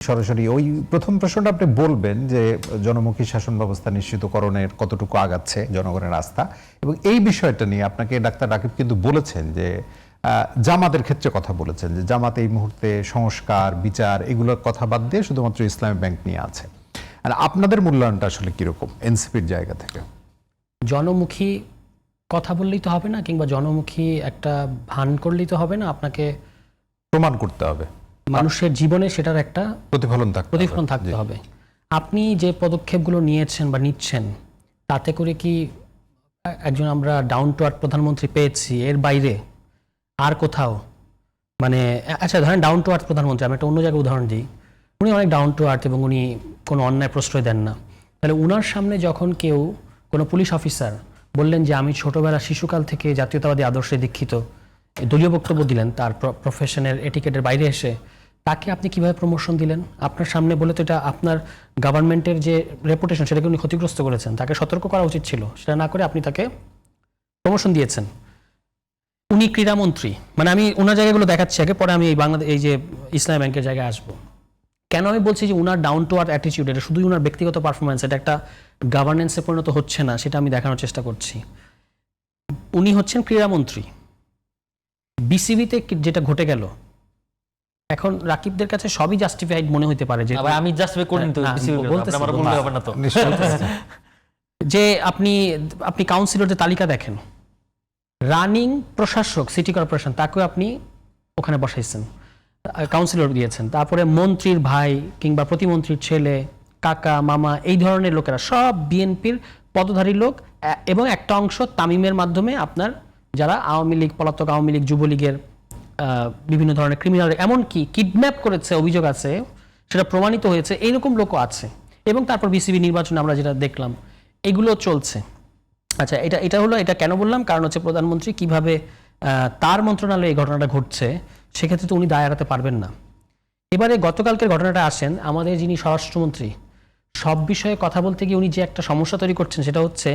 সরাসরি ওই প্রথম প্রশ্নটা আপনি বলবেন যে জনমুখী শাসন ব্যবস্থা নিশ্চিতকরণের কতটুকু আগাচ্ছে জনগণের আস্থা, এবং এই বিষয়টা নিয়ে আপনাকে ডাক্তার রাকিব কিন্তু বলেছেন যে জামাতের ক্ষেত্রে কথা বলেছেন যে জামাত এই মুহূর্তে সংস্কার বিচার এগুলোর কথা বাদ দিয়ে শুধুমাত্র ইসলামী ব্যাংক নিয়ে আছে। আর আপনাদের মূল্যায়নটা আসলে কিরকম এনসিপির জায়গা থেকে? জনমুখী কথা বললেই তো হবে না, কিংবা জনমুখী একটা ভান করলেই তো হবে না, আপনাকে প্রমাণ করতে হবে, মানুষের জীবনে সেটার একটা প্রতিফলন থাকতে হবে। আপনি যে পদক্ষেপগুলো নিয়েছেন বা নিচ্ছেন তাতে করে কি একজন আমরা ডাউন টু আর্থ প্রধানমন্ত্রী পেয়েছি, এর বাইরে আর কোথাও মানে আচ্ছা ধরেন ডাউন টু আর্থ প্রধানমন্ত্রী, আমি একটা অন্য জায়গায় উদাহরণ দিই, উনি অনেক ডাউন টু আর্থ এবং উনি কোনো অন্যায় প্রশ্রয় দেন না, তাহলে উনার সামনে যখন কেউ কোনো পুলিশ অফিসার বললেন যে আমি ছোটবেলা শিশুকাল থেকে জাতীয়তাবাদী আদর্শে দীক্ষিত, দলীয় বক্তব্য দিলেন তার প্রফেশনের এটিকেটের বাইরে এসে, তাকে আপনি কিভাবে প্রমোশন দিলেন? আপনার সামনে বলে তো এটা আপনার গভর্নমেন্টের যে রেপুটেশন সেটাকে উনি ক্ষতিগ্রস্ত করেছেন, তাকে সতর্ক করা উচিত ছিল, সেটা না করে আপনি তাকে প্রমোশন দিয়েছেন। উনি ক্রীড়ামন্ত্রী, মানে আমি ওনার জায়গাগুলো দেখাচ্ছি আগে, পরে আমি এই বাংলাদেশ এই যে ইসলামী ব্যাংকের জায়গায় আসবো। কেন আমি বলছি যে উনার ডাউন টু আর্থ অ্যাটিটিউড, এটা শুধুই উনার ব্যক্তিগত পারফরমেন্স, এটা একটা গভর্নেন্সে পরিণত হচ্ছে না, সেটা আমি দেখানোর চেষ্টা করছি। উনি হচ্ছেন ক্রীড়ামন্ত্রী, বিসিবিতে যেটা ঘটে গেল, এখন রাকিবদের কাছে সবই জাস্টিফাইড মনে হতে পারে যে আমি জাস্টিফাই করি তো আমার বলতে হবে না তো, যে আপনি কাউন্সিলরদের তালিকা দেখেন, রানিং প্রশাসক সিটি কর্পোরেশন তাকেও আপনি ওখানে বসাইছেন, কাউন্সিলর দিয়েছেন, তারপরে মন্ত্রীর ভাই কিংবা প্রতিমন্ত্রীর ছেলে, কাকা মামা, এই ধরনের লোকেরা সব বিএনপির পদধারী লোক, এবং একটা অংশ তামিমের মাধ্যমে আপনার যারা আওয়ামী লীগ, পলাতক আওয়ামী লীগ, যুবলীগের বিভিন্ন ধরনের ক্রিমিনাল, এমনকি কিডন্যাপ করেছে অভিযোগ আছে, সেটা প্রমাণিত হয়েছে, এইরকম লোকও আছে। এবং তারপর বিসিবি নির্বাচনে আমরা যেটা দেখলাম এগুলো চলছে। আচ্ছা, এটা কেন বললাম, কারণ হচ্ছে প্রধানমন্ত্রী কিভাবে তার মন্ত্রণালয়ে এই ঘটনাটা ঘটছে, সেক্ষেত্রে তো উনি দায় এড়াতে পারবেন না। এবারে গতকালকের ঘটনাটা আসেন, আমাদের যিনি স্বরাষ্ট্রমন্ত্রী, সব বিষয়ে কথা বলতে গিয়ে উনি যে একটা সমস্যা তৈরি করছেন, সেটা হচ্ছে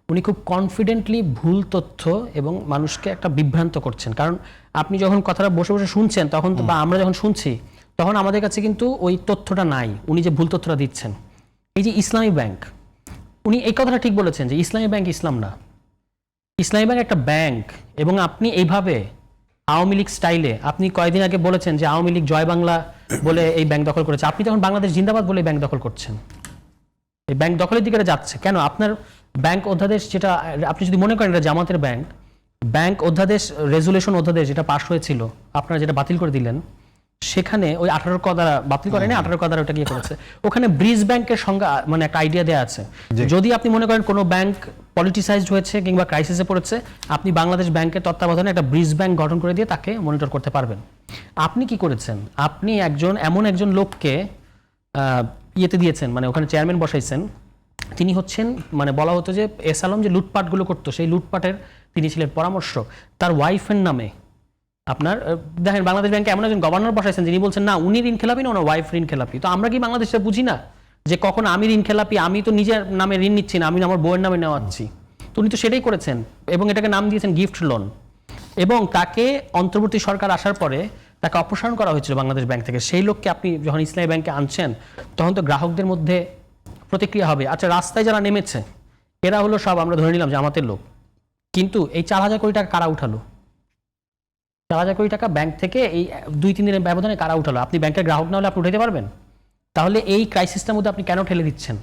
উনি খুব কনফিডেন্টলি ভুল তথ্য এবং মানুষকে একটা বিভ্রান্ত করছেন। কারণ আপনি যখন কথাটা বসে বসে শুনছেন তখন বা আমরা যখন শুনছি তখন আমাদের কাছে কিন্তু ওই তথ্যটা নাই, উনি যে ভুল তথ্যটা দিচ্ছেন। এই যে ইসলামী ব্যাংক, উনি এই কথাটা ঠিক বলেছেন যে ইসলামী ব্যাংক ইসলাম না, ইসলামী ব্যাংক একটা ব্যাংক। এবং আপনি এইভাবে আওয়ামী লীগ স্টাইলে, আপনি কয়েকদিন আগে বলেছেন যে আওয়ামী লীগ জয় বাংলা বলে এই ব্যাংক দখল করেছে, আপনি তখন বাংলাদেশ জিন্দাবাদ বলে ব্যাংক দখল করছেন। এই ব্যাংক দখলের দিকে যাচ্ছে কেন? আপনার ব্যাংক অধ্যাদেশ, যেটা আপনি যদি মনে করেন এটা জামাতের ব্যাংক, ব্যাংক অধ্যাদেশ রেজুলেশন অধ্যাদেশ যেটা পাশ হয়েছিল, আপনারা যেটা বাতিল করে দিলেন, সেখানে ওই 18 ক দ্বারা বাতিল করেনি, 18 ক দ্বারা ওটা গিয়ে করেছে, ওখানে ব্রিজ ব্যাংকের সংজ্ঞা মানে একটা আইডিয়া দেওয়া আছে। যদি আপনি মনে করেন কোনো ব্যাংক পলিটিসাইজড হয়েছে কিংবা ক্রাইসিসে পড়েছে, আপনি বাংলাদেশ ব্যাংকের তত্ত্বাবধানে একটা ব্রিজ ব্যাংক গঠন করে দিয়ে তাকে মনিটর করতে পারবেন। আপনি কি করেছেন? আপনি এমন একজন লোককে ইয়েতে দিয়েছেন, মানে ওখানে চেয়ারম্যান বসাইছেন, তিনি হচ্ছেন মানে বলা হতো যে এস আলম যে লুটপাটগুলো করতো সেই লুটপাটের তিনি ছিলেন পরামর্শক, তার ওয়াইফের নামে। আপনার দেখেন বাংলাদেশ ব্যাংকে এমন একজন গভর্নর বসাইছেন যিনি বলছেন না উনি ঋণ খেলাপি না, ওনার ওয়াইফ ঋণ খেলাপি। তো আমরা কি বাংলাদেশে বুঝি না যে কখন আমি ঋণ খেলাপি? আমি তো নিজের নামে ঋণ নিচ্ছি না, আমি আমার বউয়ের নামে নেওয়াচ্ছি। তো উনি তো সেটাই করেছেন এবং এটাকে নাম দিয়েছেন গিফট লোন। এবং তাকে অন্তর্বর্তী সরকার আসার পরে তাকে অপসারণ করা হয়েছিল বাংলাদেশ ব্যাংক থেকে। সেই লোককে আপনি যখন ইসলামী ব্যাংকে আনছেন তখন তো গ্রাহকদের মধ্যে প্রতিক্রিয়া হবে। আচ্ছা, রাস্তায় যারা নেমেছে এরা হলো সব আমরা ধরে নিলাম জামাতের লোক, কিন্তু এই 4,000 কোটি টাকা কারা উঠালো? 4,000 কোটি টাকা ব্যাংক থেকে এই 2-3 দিনের ব্যবধানে কারা উঠালো? আপনি ব্যাংকের গ্রাহক না হলে আপনি উঠাতে পারবেন? তাহলে এই ক্রাইসিসটার মধ্যে আপনি কেন ঠেলে দিচ্ছেন?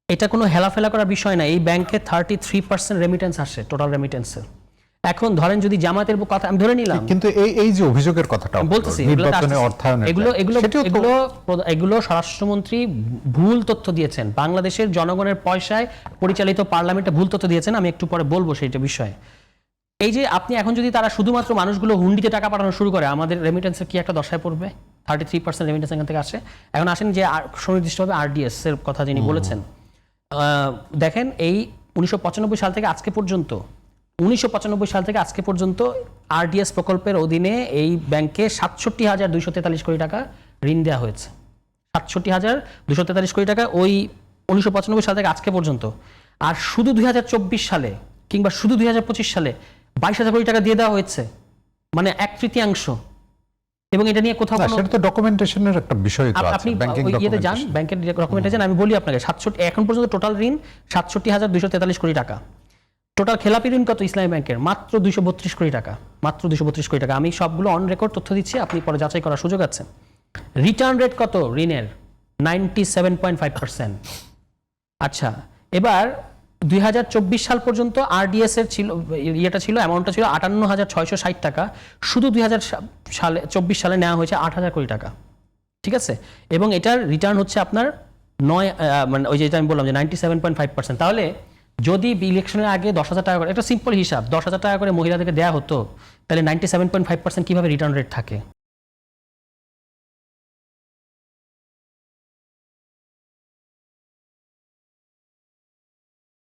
এটা কোনো হেলাফেলা করার বিষয় না। এই ব্যাংকে 33% রেমিটেন্স আসে টোটাল রেমিটেন্সের। এখন ধরেন যদি জামাতের কথা আমি ধরে নিলাম, কিন্তু এই যে অভিযোগের কথাটা বলতেছি, এগুলো স্বরাষ্ট্রমন্ত্রী ভুল তথ্য দিয়েছেন, বাংলাদেশের জনগণের পয়সায় পরিচালিত পার্লামেন্টে ভুল তথ্য দিয়েছেন। আমি একটু পরে বলবো সেইটা বিষয়ে। এই যে আপনি এখন যদি তারা শুধুমাত্র মানুষগুলো হুন্ডিতে টাকা পাঠানো শুরু করে, আমাদের রেমিটেন্সের কি একটা দশায় পড়বে? 33% রেমিটেন্স এখান থেকে আসে। এখন আসেন যে সুনির্দিষ্টভাবে আরডিএস এর কথা যিনি বলেছেন, দেখেন এই 1995 সাল থেকে আজকে পর্যন্ত আরডিএস প্রকল্পের অধীনে এই ব্যাংকে 67,243 কোটি টাকা ঋণ দেওয়া হয়েছে। 67,243 কোটি টাকা ওই 1995 সাল থেকে আজকে পর্যন্ত। আর শুধু 2024 সালে কিংবা শুধু 2025 সালে 22,000 কোটি টাকা দিয়ে দেওয়া হয়েছে, মানে 1/3। এবং এটা নিয়ে কোথাও না, কোনো সেটা তো ডকুমেন্টেশনের একটা বিষয় তো আছে, আপনি ব্যাংকিং ওই ইয়েতে যান, ডকুমেন্টেশন। ব্যাংকের ডকুমেন্টে যান, আমি বলি আপনাকে 67 এখন পর্যন্ত টোটাল ঋণ 67,243 কোটি টাকা। টোটাল খেলাপি ঋণ কত ইসলামী ব্যাংকের? মাত্র 232 কোটি টাকা, মাত্র 232 কোটি টাকা। আমি সবগুলো অন রেকর্ড তথ্য দিচ্ছি, আপনি পরে যাচাই করার সুযোগ আছে। রিটার্ন রেট কত ঋণের? 97.5%। আচ্ছা, এবার 2024 সাল পর্যন্ত আরডিএস এর ছিল, ইয়েটা ছিল, অ্যামাউন্টটা ছিল 58,660 টাকা। শুধু 2024 সালে নেওয়া হয়েছে 8,000 কোটি টাকা, ঠিক আছে? এবং এটার রিটার্ন হচ্ছে আপনার মানে ওই যেটা আমি বললাম যে 97.5%। তাহলে যদি ইলেকশনের আগে 10,000 টাকা করে, একটা সিম্পল হিসাব, 10,000 টাকা করে মহিলাদেরকে দেওয়া হতো, তাহলে 97.5% কিভাবে রিটার্ন রেট থাকে?